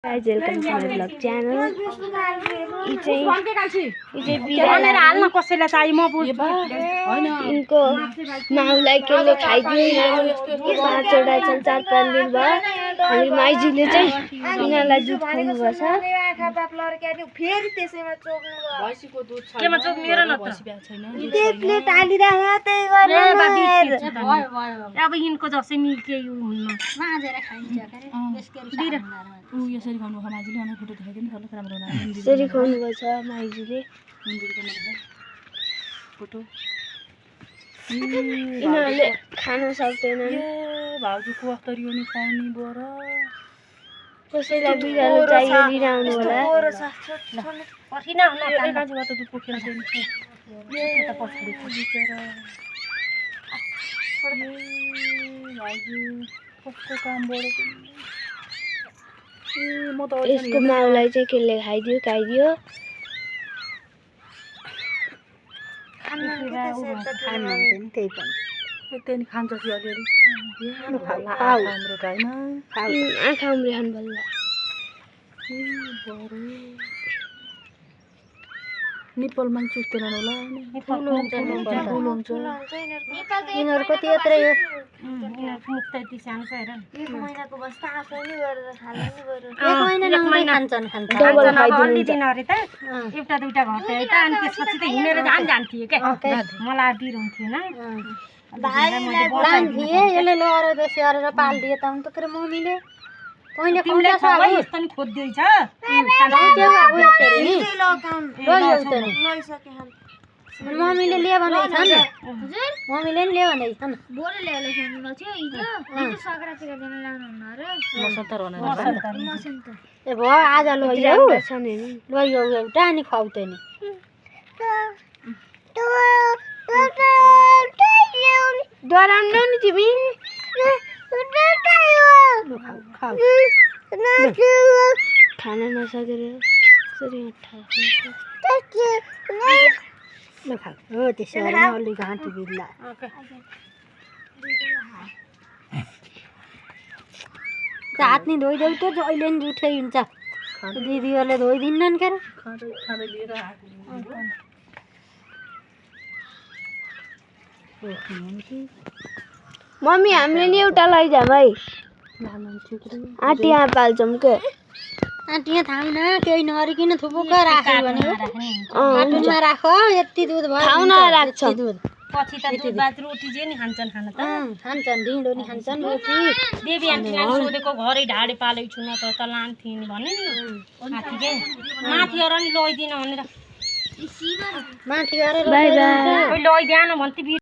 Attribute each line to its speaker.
Speaker 1: Guys, welcome to my vlog channel. इनको माउलाई केले खाइदियो पाँचवटा छन् 4-5 दिन भयो अनि माइजूले चाहिँ यिनीहरूलाई दुध खुवाउनु पर्छ फेरि त्यसैमा चोक्नु भयो भैँसीको दुध छ केमा चोक्नु र न त त्यसले टालिराख्या त्यही गरेर अब यिनको जसै नि के हुन्न माजेर खाइन्छ के यसरी यसरी खानु हो माइजूले अनि फोटो देखाइदिनु होला राम्रो हुन्छ यसरी खुवाउनु पर्छ माइजूले मन्दिरको नभए फोटो यिनीहरूले खान सक्दैनन् भाउजूको अख्तरी हो नि खुवाउने बर कसैलाई बिरालो चाहियो लिन आउनु होला पठिन हुन काजु त दुध पोखेर दिन्छ यता पछाडी बिचरा भाउजू कस्तो काम बढेको म त यसको माउलाई चाहिँ केले खाइदियो त्यही पनि खान्छ कि अलिअलि हाम्रो गाईमा आँखा उम्रिहान बल्ल निप्पलमा चुस्दैनन् होला यिनीहरूको त्यत्रै हो मुक्ति सानो छ हेर 1 महिनाको बस्दा आफै नि गरेर खाल्नु नि गरे 1 महिना खान्छन् डबल खाइदिनु दिन अरे त एउटा दुईटा घटे है त अनि त्यसपछि त हिनेर जान्थ्यो के मलाई बिर हुन्थेन भाइलाई बोलान थिए यसले लहर देसी गरेर पाल्दिए त हुन त तेरो मम्मीले पहिले खुम्ला छ है यस्तो नि खोज्दै छ मम्मीले लिए भने छ नि हजुर मम्मीले नि लिए भने छ नि बोरे ल्याउले खानु थियो हिजो सक्रातिर दिन ल्याउनु हुन्न रे मसन्तर भनेर मसन्तर ए भयो आज लैजाऊ लैजाऊ एउटा अनि खुवाउतै नि डराउनु नि तिमी खाना नसकेर यसरी हो त्यसो भने अलि घाँटी बिल्ला हात नि धोइदेऊ त जहिले नि जुठै हुन्छ दिदीहरूले धोइदिन्नन् के मम्मी हामीले नि एउटा लैजाऊँ है आँटिया पाल्छौँ के आँटिया थाउन केही नरिकन थुपुक्क राख्यो भने कार्टुनमा राख यति दुध भयो खाउन राख्छ दुध पछि त दुध भात रोटी जे नि खान्छन् खान त खान्छन् ढिँडो नि खान्छन् रोटी देवी आन्टीलाई सोधेको घरै ढाडे पालेको छु न त लान्थे नि भने नि माथि के माथि अर नि लैदिन भनेर माथि गरेर लैदिएन भन्थे